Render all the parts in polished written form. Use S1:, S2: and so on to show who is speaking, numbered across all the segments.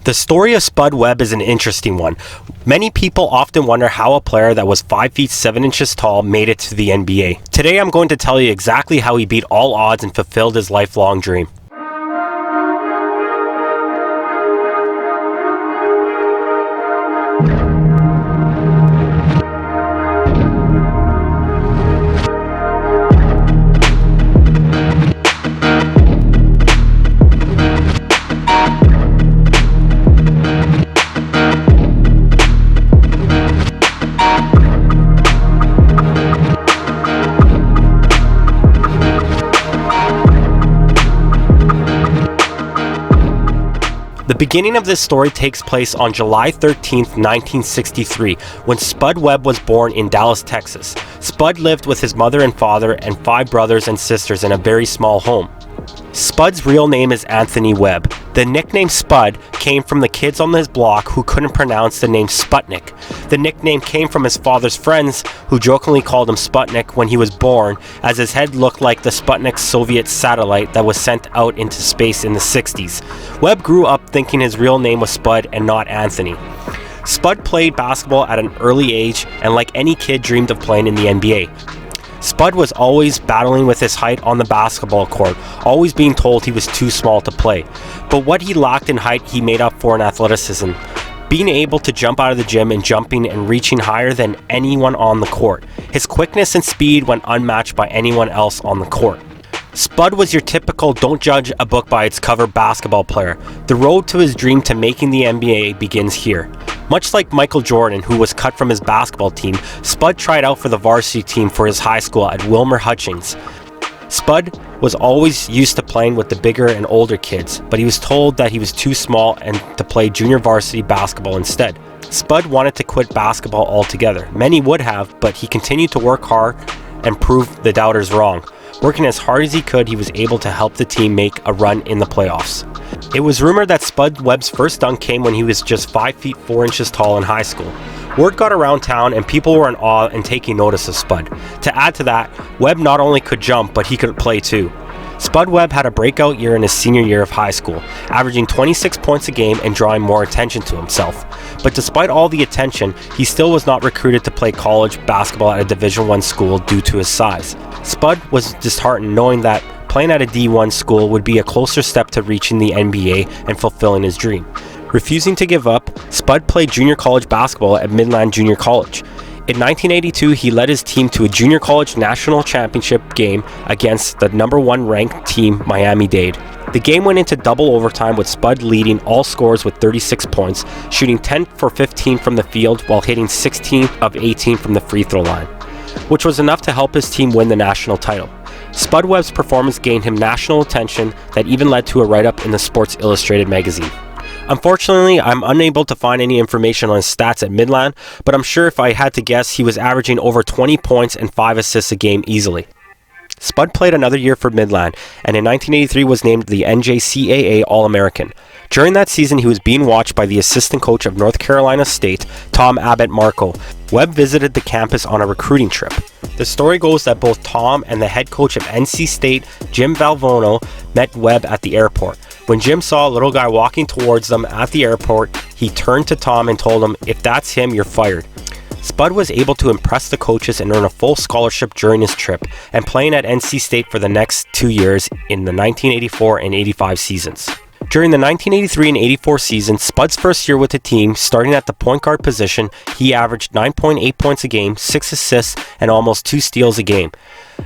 S1: The story of Spud Webb is an interesting one. Many people often wonder how a player that was 5 feet 7 inches tall made it to the NBA. Today I'm going to tell you exactly how he beat all odds and fulfilled his lifelong dream. The beginning of this story takes place on July 13th, 1963, when Spud Webb was born in Dallas, Texas. Spud lived with his mother and father and 5 brothers and sisters in a very small home. Spud's real name is Anthony Webb. The nickname Spud came from the kids on his block who couldn't pronounce the name Sputnik. The nickname came from his father's friends who jokingly called him Sputnik when he was born, as his head looked like the Sputnik Soviet satellite that was sent out into space in the 60s. Webb grew up thinking his real name was Spud and not Anthony. Spud played basketball at an early age and, like any kid, dreamed of playing in the NBA. Spud was always battling with his height on the basketball court, always being told he was too small to play. But what he lacked in height, he made up for in athleticism, being able to jump out of the gym and jumping and reaching higher than anyone on the court. His quickness and speed went unmatched by anyone else on the court. Spud was your typical don't judge a book by its cover basketball player. The road to his dream to making the NBA begins here. Much like Michael Jordan, who was cut from his basketball team, Spud tried out for the varsity team for his high school at Wilmer Hutchings. Spud was always used to playing with the bigger and older kids, but he was told that he was too small and to play junior varsity basketball instead. Spud wanted to quit basketball altogether. Many would have, but he continued to work hard and prove the doubters wrong. Working as hard as he could, he was able to help the team make a run in the playoffs. It was rumored that Spud Webb's first dunk came when he was just 5 feet 4 inches tall in high school. Word got around town and people were in awe and taking notice of Spud. To add to that, Webb not only could jump, but he could play too. Spud Webb had a breakout year in his senior year of high school, averaging 26 points a game and drawing more attention to himself. But despite all the attention, he still was not recruited to play college basketball at a Division I school due to his size. Spud was disheartened knowing that playing at a D1 school would be a closer step to reaching the NBA and fulfilling his dream. Refusing to give up, Spud played junior college basketball at Midland Junior College. In 1982, he led his team to a junior college national championship game against the number 1 ranked team, Miami-Dade. The game went into double overtime with Spud leading all scores with 36 points, shooting 10 for 15 from the field while hitting 16 of 18 from the free throw line, which was enough to help his team win the national title. Spud Webb's performance gained him national attention that even led to a write-up in the Sports Illustrated magazine. Unfortunately, I'm unable to find any information on his stats at Midland, but I'm sure if I had to guess, he was averaging over 20 points and 5 assists a game easily. Spud played another year for Midland, and in 1983 was named the NJCAA All-American. During that season, he was being watched by the assistant coach of North Carolina State, Tom Abbott Marco. Webb visited the campus on a recruiting trip. The story goes that both Tom and the head coach of NC State, Jim Valvano, met Webb at the airport. When Jim saw a little guy walking towards them at the airport, he turned to Tom and told him, "If that's him, you're fired." Spud was able to impress the coaches and earn a full scholarship during his trip, and playing at NC State for the next 2 years in the 1984 and 85 seasons. During the 1983 and 84 season, Spud's first year with the team, starting at the point guard position, he averaged 9.8 points a game, 6 assists, and almost 2 steals a game.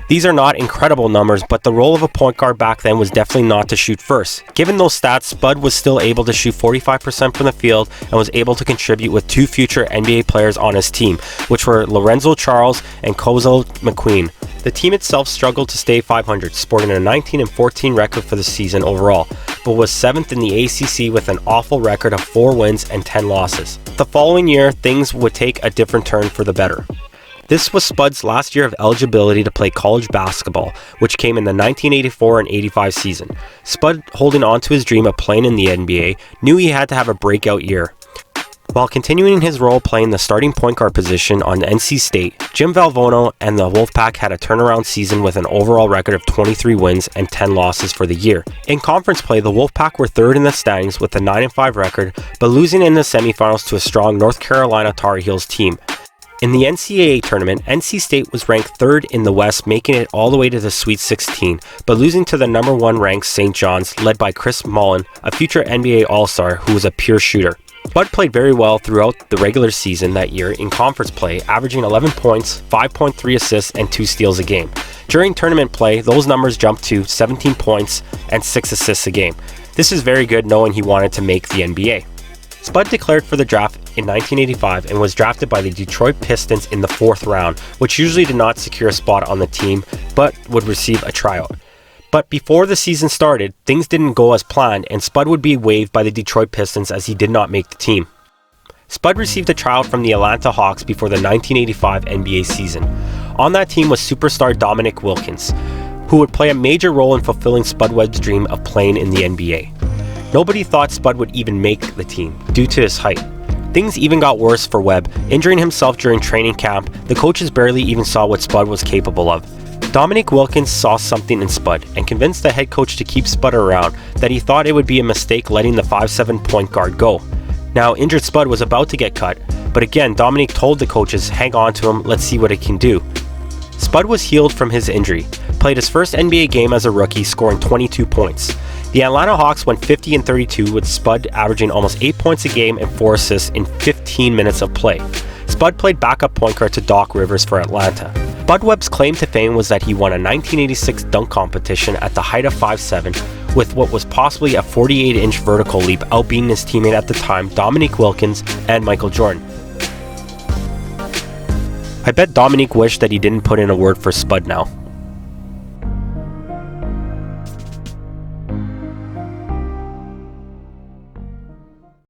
S1: These are not incredible numbers, but the role of a point guard back then was definitely not to shoot first. Given those stats, Spud was still able to shoot 45% from the field and was able to contribute with 2 future NBA players on his team, which were Lorenzo Charles and Kozel McQueen. The team itself struggled to stay 500, sporting a 19-14 record for the season overall, but was 7th in the ACC with an awful record of 4 wins and 10 losses. The following year, things would take a different turn for the better. This was Spud's last year of eligibility to play college basketball, which came in the 1984 and 85 season. Spud, holding on to his dream of playing in the NBA, knew he had to have a breakout year. While continuing his role playing the starting point guard position on NC State, Jim Valvano and the Wolfpack had a turnaround season with an overall record of 23 wins and 10 losses for the year. In conference play, the Wolfpack were third in the standings with a 9-5 record, but losing in the semifinals to a strong North Carolina Tar Heels team. In the NCAA tournament, NC State was ranked third in the West, making it all the way to the Sweet 16, but losing to the number 1 ranked St. John's, led by Chris Mullin, a future NBA All-Star who was a pure shooter. Spud played very well throughout the regular season that year in conference play, averaging 11 points, 5.3 assists, and 2 steals a game. During tournament play, those numbers jumped to 17 points and 6 assists a game. This is very good knowing he wanted to make the NBA. Spud declared for the draft in 1985 and was drafted by the Detroit Pistons in the 4th round, which usually did not secure a spot on the team, but would receive a tryout. But before the season started, things didn't go as planned, and Spud would be waived by the Detroit Pistons as he did not make the team. Spud received a tryout from the Atlanta Hawks before the 1985 NBA season. On that team was superstar Dominique Wilkins, who would play a major role in fulfilling Spud Webb's dream of playing in the NBA. Nobody thought Spud would even make the team, due to his height. Things even got worse for Webb. Injuring himself during training camp, the coaches barely even saw what Spud was capable of. Dominique Wilkins saw something in Spud and convinced the head coach to keep Spud around, that he thought it would be a mistake letting the 5'7" point guard go. Now, injured Spud was about to get cut, but again, Dominique told the coaches, hang on to him, let's see what it can do. Spud was healed from his injury, played his first NBA game as a rookie, scoring 22 points. The Atlanta Hawks went 50-32 with Spud averaging almost 8 points a game and 4 assists in 15 minutes of play. Spud played backup point guard to Doc Rivers for Atlanta. Spud Webb's claim to fame was that he won a 1986 dunk competition at the height of 5'7", with what was possibly a 48-inch vertical leap, outbeating his teammate at the time, Dominique Wilkins and Michael Jordan. I bet Dominique wished that he didn't put in a word for Spud now.